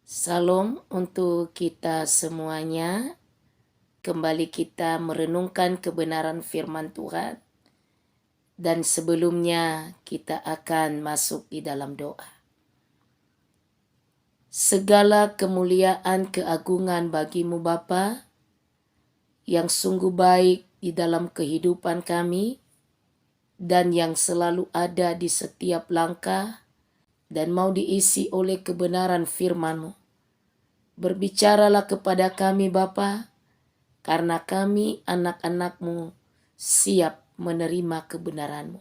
Salam untuk kita semuanya. Kembali kita merenungkan kebenaran firman Tuhan. Dan sebelumnya kita akan masuk di dalam doa. Segala kemuliaan keagungan bagimu Bapa, yang sungguh baik di dalam kehidupan kami, dan yang selalu ada di setiap langkah, dan mau diisi oleh kebenaran firman-Mu. Berbicaralah kepada kami Bapa, karena kami anak-anak-Mu siap menerima kebenaran-Mu.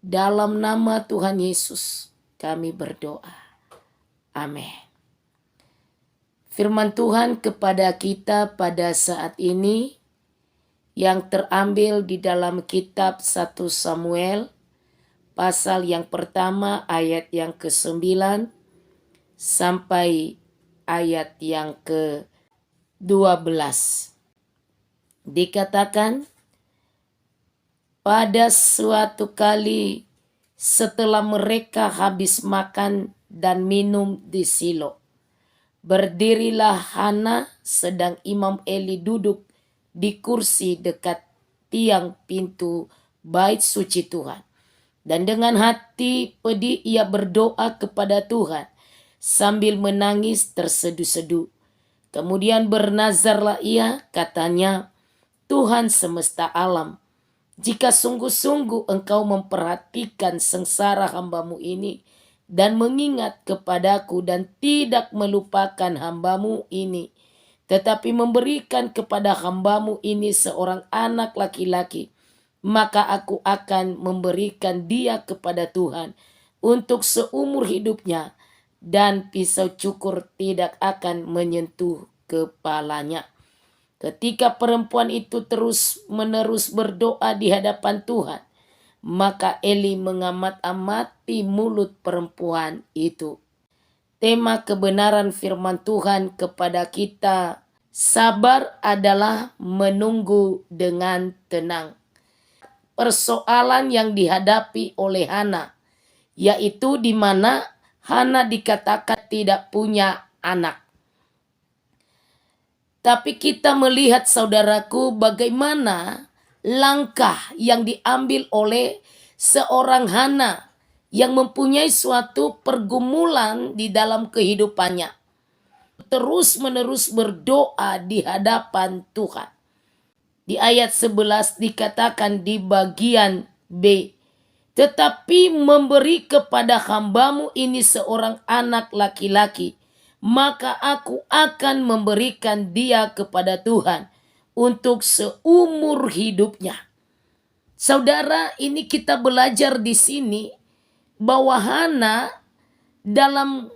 Dalam nama Tuhan Yesus kami berdoa. Amin. Firman Tuhan kepada kita pada saat ini yang terambil di dalam kitab 1 Samuel pasal yang pertama ayat yang ke-9 sampai ayat yang ke-12. Dikatakan, pada suatu kali setelah mereka habis makan dan minum di Silo, berdirilah Hana sedang Imam Eli duduk di kursi dekat tiang pintu bait suci Tuhan. Dan dengan hati pedih ia berdoa kepada Tuhan sambil menangis terseduh-seduh. Kemudian bernazarlah ia, katanya, Tuhan semesta alam, jika sungguh-sungguh engkau memperhatikan sengsara hamba-Mu ini dan mengingat kepadaku dan tidak melupakan hamba-Mu ini, tetapi memberikan kepada hamba-Mu ini seorang anak laki-laki, maka aku akan memberikan dia kepada Tuhan untuk seumur hidupnya, dan pisau cukur tidak akan menyentuh kepalanya. Ketika perempuan itu terus-menerus berdoa di hadapan Tuhan, maka Eli mengamat-amati mulut perempuan itu. Tema kebenaran firman Tuhan kepada kita, sabar adalah menunggu dengan tenang. Persoalan yang dihadapi oleh Hana, yaitu di mana Hana dikatakan tidak punya anak. Tapi kita melihat saudaraku bagaimana langkah yang diambil oleh seorang Hana yang mempunyai suatu pergumulan di dalam kehidupannya. Terus-menerus berdoa di hadapan Tuhan. Di ayat 11 dikatakan di bagian B, tetapi memberi kepada hamba-Mu ini seorang anak laki-laki, maka aku akan memberikan dia kepada Tuhan untuk seumur hidupnya. Saudara, ini kita belajar di sini bahwa Hana dalam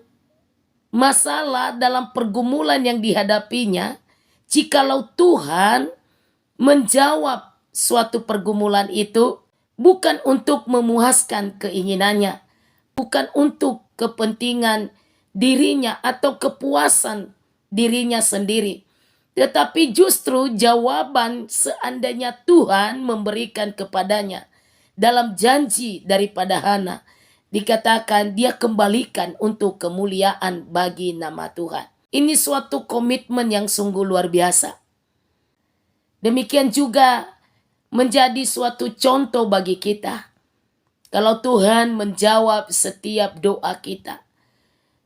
masalah, dalam pergumulan yang dihadapinya, jikalau Tuhan menjawab suatu pergumulan itu bukan untuk memuaskan keinginannya, bukan untuk kepentingan dirinya atau kepuasan dirinya sendiri, tetapi justru jawaban seandainya Tuhan memberikan kepadanya dalam janji daripada Hana, dikatakan dia kembalikan untuk kemuliaan bagi nama Tuhan. Ini suatu komitmen yang sungguh luar biasa. Demikian juga menjadi suatu contoh bagi kita. Kalau Tuhan menjawab setiap doa kita,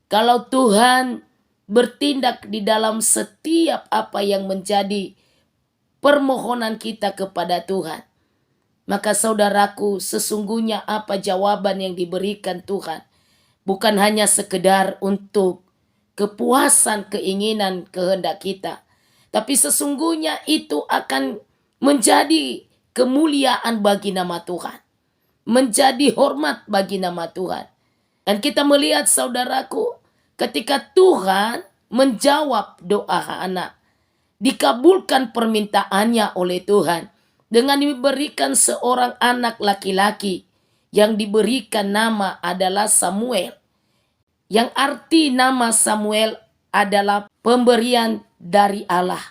kalau Tuhan bertindak di dalam setiap apa yang menjadi permohonan kita kepada Tuhan, maka saudaraku, sesungguhnya apa jawaban yang diberikan Tuhan bukan hanya sekedar untuk kepuasan keinginan kehendak kita, tapi sesungguhnya itu akan menjadi kemuliaan bagi nama Tuhan, menjadi hormat bagi nama Tuhan. Dan kita melihat saudaraku, ketika Tuhan menjawab doa Hana, dikabulkan permintaannya oleh Tuhan dengan diberikan seorang anak laki-laki yang diberikan nama adalah Samuel, yang arti nama Samuel adalah pemberian dari Allah.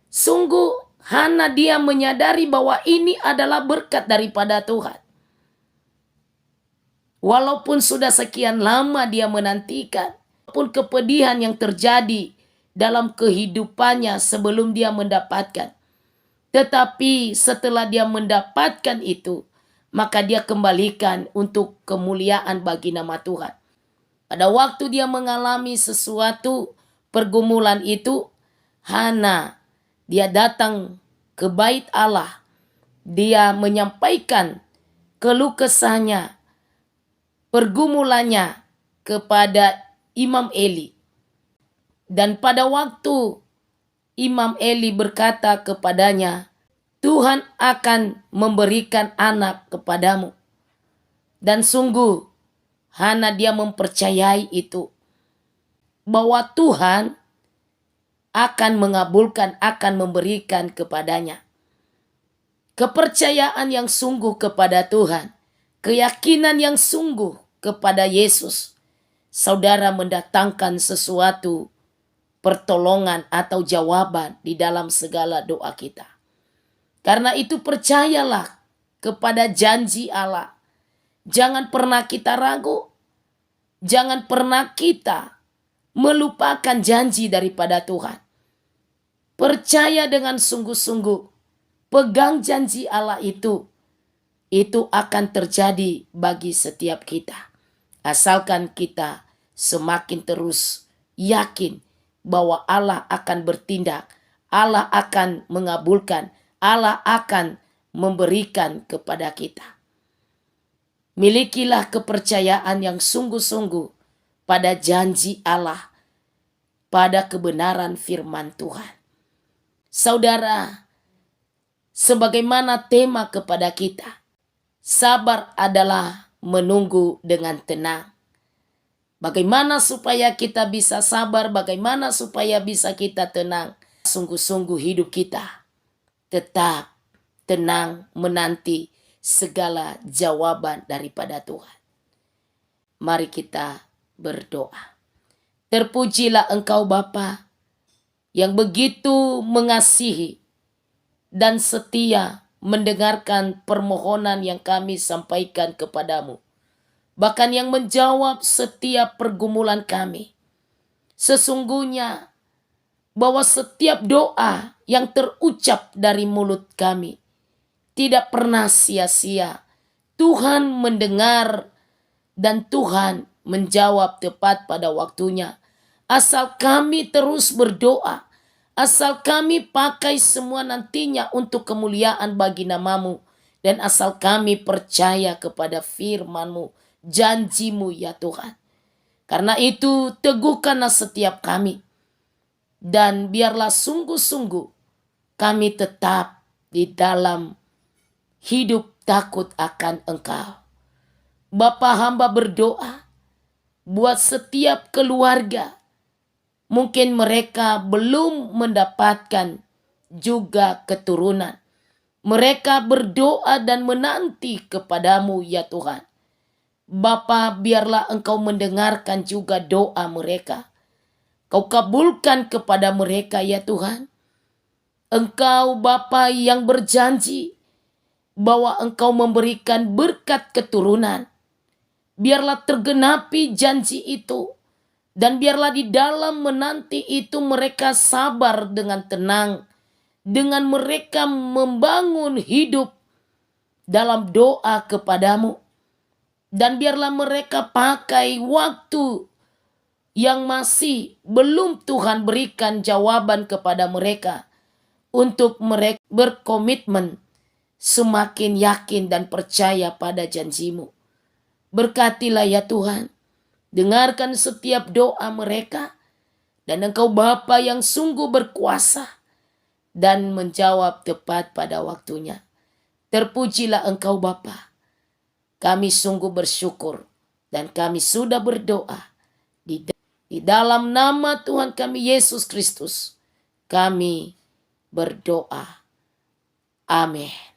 Sungguh Hana dia menyadari bahwa ini adalah berkat daripada Tuhan. Walaupun sudah sekian lama dia menantikan, apapun kepedihan yang terjadi dalam kehidupannya sebelum dia mendapatkan. Tetapi setelah dia mendapatkan itu, maka dia kembalikan untuk kemuliaan bagi nama Tuhan. Pada waktu dia mengalami sesuatu pergumulan itu, Hana, dia datang ke bait Allah. Dia menyampaikan keluh kesahnya, pergumulannya kepada Imam Eli. Dan pada waktu Imam Eli berkata kepadanya, Tuhan akan memberikan anak kepadamu. Dan sungguh Hana dia mempercayai itu, bahwa Tuhan akan mengabulkan, akan memberikan kepadanya. Kepercayaan yang sungguh kepada Tuhan, keyakinan yang sungguh kepada Yesus, saudara mendatangkan sesuatu pertolongan atau jawaban di dalam segala doa kita. Karena itu percayalah kepada janji Allah. Jangan pernah kita ragu. Jangan pernah kita melupakan janji daripada Tuhan. Percaya dengan sungguh-sungguh. Pegang janji Allah itu. Itu akan terjadi bagi setiap kita. Asalkan kita semakin terus yakin bahwa Allah akan bertindak. Allah akan mengabulkan. Allah akan memberikan kepada kita. Milikilah kepercayaan yang sungguh-sungguh pada janji Allah, pada kebenaran firman Tuhan. Saudara, sebagaimana tema kepada kita, sabar adalah menunggu dengan tenang. Bagaimana supaya kita bisa sabar, bagaimana supaya bisa kita tenang. Sungguh-sungguh hidup kita tetap tenang menanti segala jawaban daripada Tuhan. Mari kita berdoa. Terpujilah Engkau Bapa yang begitu mengasihi dan setia mendengarkan permohonan yang kami sampaikan kepadamu. Bahkan yang menjawab setiap pergumulan kami. Sesungguhnya bahwa setiap doa yang terucap dari mulut kami tidak pernah sia-sia. Tuhan mendengar dan Tuhan menjawab tepat pada waktunya. Asal kami terus berdoa. Asal kami pakai semua nantinya untuk kemuliaan bagi nama-Mu. Dan asal kami percaya kepada firman-Mu, janji-Mu ya Tuhan. Karena itu teguhkanlah setiap kami. Dan biarlah sungguh-sungguh kami tetap di dalam hidup takut akan Engkau. Bapa, hamba berdoa buat setiap keluarga. Mungkin mereka belum mendapatkan juga keturunan. Mereka berdoa dan menanti kepadamu ya Tuhan. Bapa, biarlah Engkau mendengarkan juga doa mereka. Kau kabulkan kepada mereka ya Tuhan. Engkau Bapa yang berjanji bahwa Engkau memberikan berkat keturunan. Biarlah tergenapi janji itu. Dan biarlah di dalam menanti itu mereka sabar dengan tenang. Dengan mereka membangun hidup dalam doa kepadamu. Dan biarlah mereka pakai waktu yang masih belum Tuhan berikan jawaban kepada mereka. Untuk mereka berkomitmen semakin yakin dan percaya pada janji-Mu. Berkatilah ya Tuhan. Dengarkan setiap doa mereka. Dan Engkau Bapa yang sungguh berkuasa. Dan menjawab tepat pada waktunya. Terpujilah Engkau Bapa. Kami sungguh bersyukur. Dan kami sudah berdoa. Di dalam nama Tuhan kami Yesus Kristus. Kami berdoa. Amin.